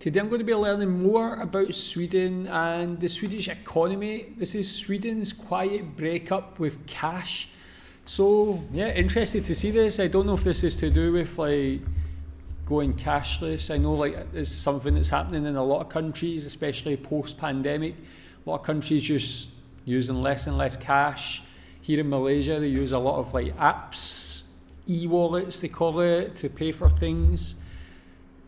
Today I'm going to be learning more about Sweden and the Swedish economy. This is Sweden's quiet breakup with cash. So yeah, interested to see this. I don't know if this is to do with like going cashless. I know like it's something that's happening in a lot of countries, especially post-pandemic. A lot of countries just using less and less cash. Here in Malaysia, they use a lot of like apps, e-wallets they call it, to pay for things.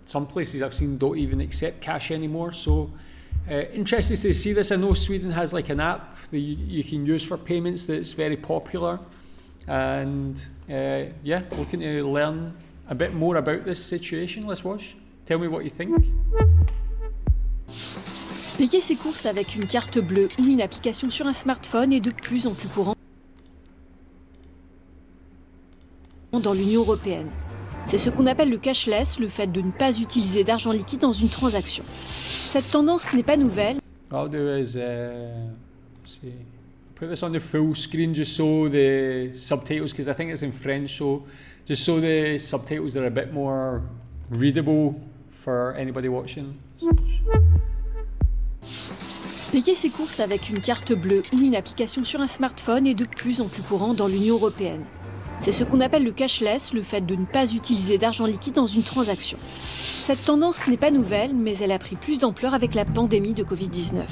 Some places I've seen don't even accept cash anymore. So interested to see this. I know Sweden has like an app that you can use for payments that's very popular. And yeah, looking to learn a bit more about this situation. Let's watch. Tell me what you think. Payer ses courses avec une carte bleue ou une application sur un smartphone est de plus en plus courant dans l'Union européenne. C'est ce qu'on appelle le cashless, le fait de ne pas utiliser d'argent liquide dans une transaction. Cette tendance n'est pas nouvelle. What I'll do is put this on the full screen just so the subtitles, because I think it's in French, so just so the subtitles are a bit more readable for anybody watching. Payer ses courses avec une carte bleue ou une application sur un smartphone est de plus en plus courant dans l'Union européenne. C'est ce qu'on appelle le cashless, le fait de ne pas utiliser d'argent liquide dans une transaction. Cette tendance n'est pas nouvelle, mais elle a pris plus d'ampleur avec la pandémie de Covid-19.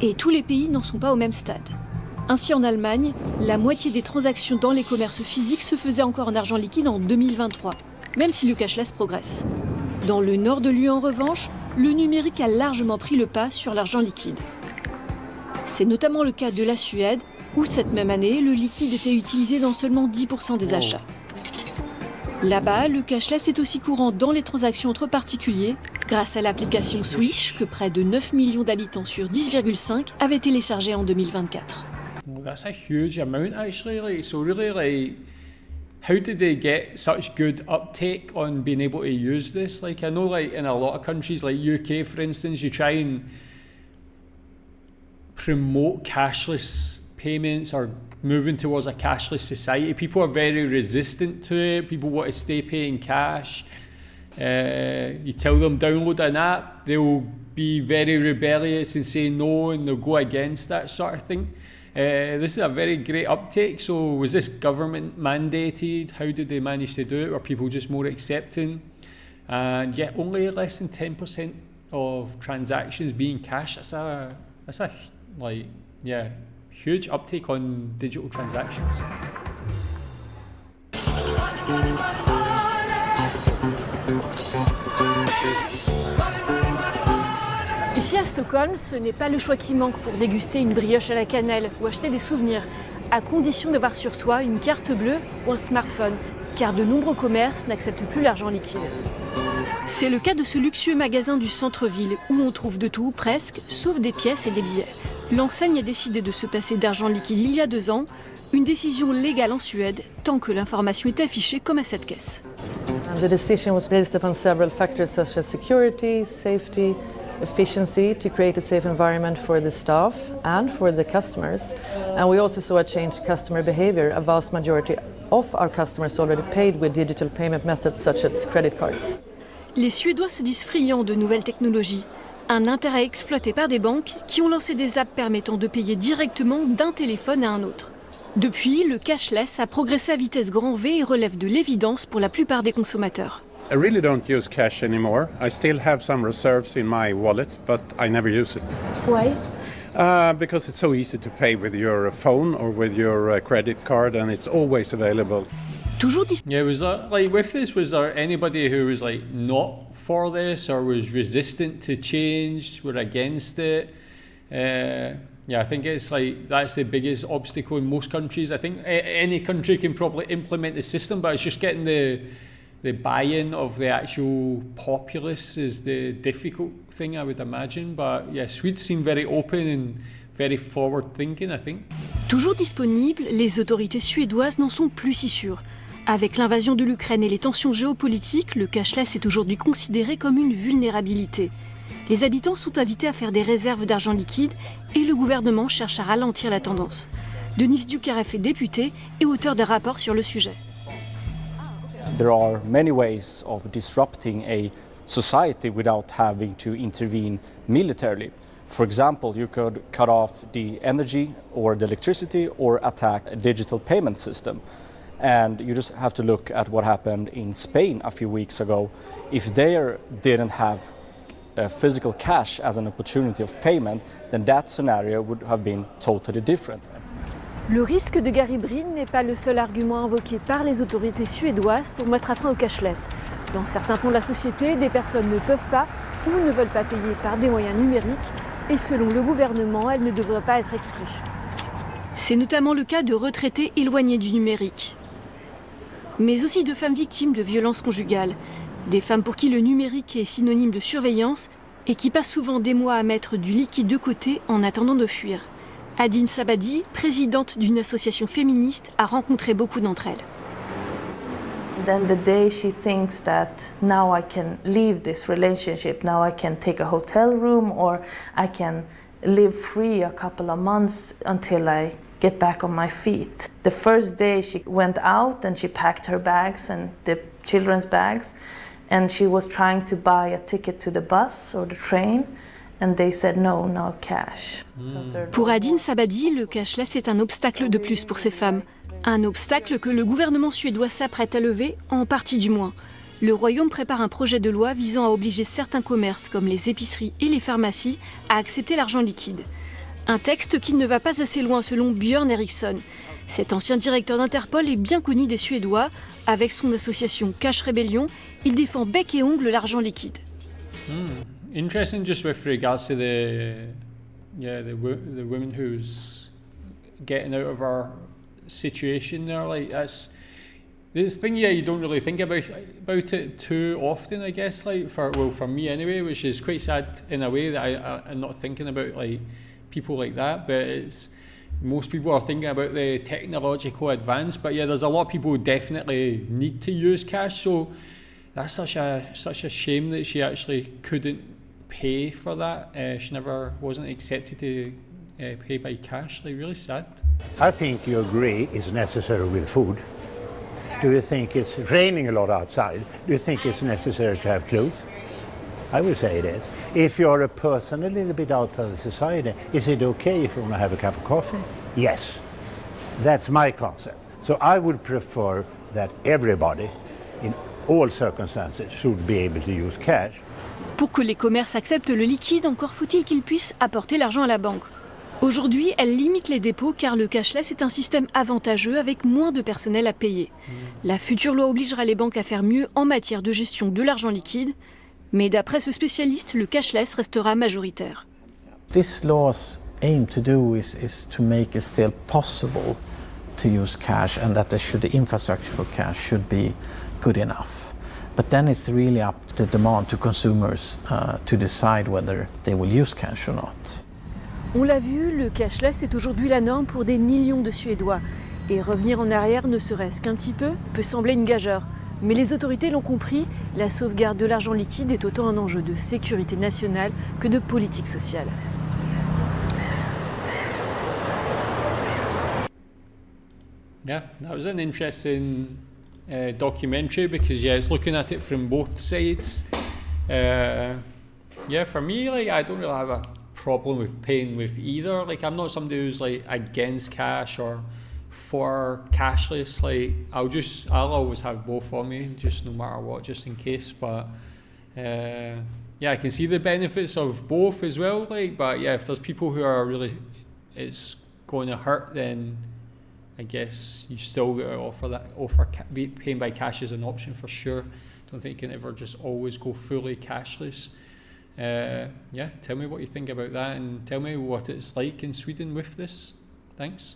Et tous les pays n'en sont pas au même stade. Ainsi en Allemagne, la moitié des transactions dans les commerces physiques se faisaient encore en argent liquide en 2023, même si le cashless progresse. Dans le nord de l'UE en revanche, le numérique a largement pris le pas sur l'argent liquide. C'est notamment le cas de la Suède, où cette même année, le liquide était utilisé dans seulement 10% des achats. Là-bas, le cashless est aussi courant dans les transactions entre particuliers, grâce à l'application Swedish, que près de 9 millions d'habitants sur 10,5 avaient téléchargé en 2024. Well, that's a huge amount actually. Like, so really, like, how did they get such good uptake on being able to use this? Like, I know, like in a lot of countries, like UK, for instance, you try and promote cashless payments or moving towards a cashless society. People are very resistant to it. People want to stay paying cash. You tell them download an app, they'll be very rebellious and say no, and they'll go against that sort of thing. This is a very great uptake. So was this government mandated? How did they manage to do it? Were people just more accepting? And yet only less than 10% of transactions being cash. That's a like, yeah, huge uptake on digital transactions. Ici à Stockholm, ce n'est pas le choix qui manque pour déguster une brioche à la cannelle ou acheter des souvenirs, à condition d'avoir sur soi une carte bleue ou un smartphone, car de nombreux commerces n'acceptent plus l'argent liquide. C'est le cas de ce luxueux magasin du centre-ville, où on trouve de tout, presque, sauf des pièces et des billets. L'enseigne a décidé de se passer d'argent liquide il y a 2 ans, une décision légale en Suède, tant que l'information est affichée comme à cette caisse. The decision was based upon several factors such as security, safety, efficiency to create a safe environment for the staff and for the customers. And we also saw a change in customer behavior. A vast majority of our customers already paid with digital payment methods such as credit cards. Les Suédois se disent friands de nouvelles technologies. Un intérêt exploité par des banques qui ont lancé des apps permettant de payer directement d'un téléphone à un autre. Depuis, le cashless a progressé à vitesse grand V et relève de l'évidence pour la plupart des consommateurs. I really don't use cash anymore. I still have some reserves in my wallet, but I never use it. Why? Because it's so easy to pay with your phone or with your credit card, and it's always available. Yeah, was that like with this? Was there anybody who was like not for this or was resistant to change, were against it? Yeah, I think it's like that's the biggest obstacle in most countries. I think any country can probably implement the system, but it's just getting the buy-in of the actual populace is the difficult thing, I would imagine. But yeah, Swedes seem very open and very forward-thinking, I think. Toujours disponibles, les autorités suédoises n'en sont plus si sûres. Avec l'invasion de l'Ukraine et les tensions géopolitiques, le cashless est aujourd'hui considéré comme une vulnérabilité. Les habitants sont invités à faire des réserves d'argent liquide et le gouvernement cherche à ralentir la tendance. Denis Ducaref est député et auteur d'un rapport sur le sujet. There are many ways of disrupting a society without having to intervene militarily. For example, you could cut off the energy or the electricity or attack a digital payment system. And you just have to look at what happened in Spain a few weeks ago. If they didn't have physical cash as an opportunity of payment, then that scenario would have been totally different. Le risque de guerre hybride n'est pas le seul argument invoqué par les autorités suédoises pour mettre fin au cashless. Dans certains pans de la société, des personnes ne peuvent pas ou ne veulent pas payer par des moyens numériques et selon le gouvernement, elles ne devraient pas être exclues. C'est notamment le cas de retraités éloignés du numérique, mais aussi de femmes victimes de violences conjugales, des femmes pour qui le numérique est synonyme de surveillance et qui passent souvent des mois à mettre du liquide de côté en attendant de fuir. Adine Sabadi, présidente d'une association féministe, a rencontré beaucoup d'entre elles. Then the day she thinks that now I can leave this relationship, now I can take a hotel room or I can live free a couple of months until I get back on my feet. The first day she went out and she packed her bags and the children's bags and she was trying to buy a ticket to the bus or the train. And they said no cash. Pour Adine Sabadi, le cashless est un obstacle de plus pour ces femmes. Un obstacle que le gouvernement suédois s'apprête à lever, en partie du moins. Le Royaume prépare un projet de loi visant à obliger certains commerces, comme les épiceries et les pharmacies, à accepter l'argent liquide. Un texte qui ne va pas assez loin selon Björn Eriksson. Cet ancien directeur d'Interpol est bien connu des Suédois. Avec son association Cash Rebellion, il défend bec et ongle l'argent liquide. Interesting, just with regards to the woman who's getting out of her situation there. Like that's the thing. Yeah, you don't really think about it too often, I guess. Like for me anyway, which is quite sad in a way that I'm not thinking about like people like that. But it's most people are thinking about the technological advance. But yeah, there's a lot of people who definitely need to use cash. So that's such a shame that she actually couldn't pay for that. She never wasn't accepted to pay by cash. Like really sad. I think you agree it's necessary with food. Do you think it's raining a lot outside? Do you think it's necessary to have clothes? I would say it is. If you're a person a little bit outside of society, is it okay if you want to have a cup of coffee? Yes. That's my concept. So I would prefer that everybody, in all circumstances, should be able to use cash. Pour que les commerces acceptent le liquide, encore faut-il qu'ils puissent apporter l'argent à la banque. Aujourd'hui, elle limite les dépôts car le cashless est un système avantageux avec moins de personnel à payer. La future loi obligera les banques à faire mieux en matière de gestion de l'argent liquide, mais d'après ce spécialiste, le cashless restera majoritaire. This law's aim to do is to make it still possible to use cash and that the infrastructure for cash should be good enough. But then it's really up to the demand to consumers to decide whether they will use cash or not. On l'a vu, le cashless est aujourd'hui la norme pour des millions de Suédois. Et revenir en arrière, ne serait-ce qu'un petit peu, peut sembler une gageure. Mais les autorités l'ont compris, la sauvegarde de l'argent liquide est autant un enjeu de sécurité nationale que de politique sociale. Yeah, that was an interesting documentary because it's looking at it from both sides. For me, like I don't really have a problem with paying with either. Like I'm not somebody who's like against cash or for cashless. Like I'll always have both on me, just no matter what, just in case. But I can see the benefits of both as well. Like, but yeah, if there's people who are really, it's going to hurt, then I guess you still got to offer paying by cash as an option for sure. Don't think you can ever just always go fully cashless. Tell me what you think about that and tell me what it's like in Sweden with this. Thanks.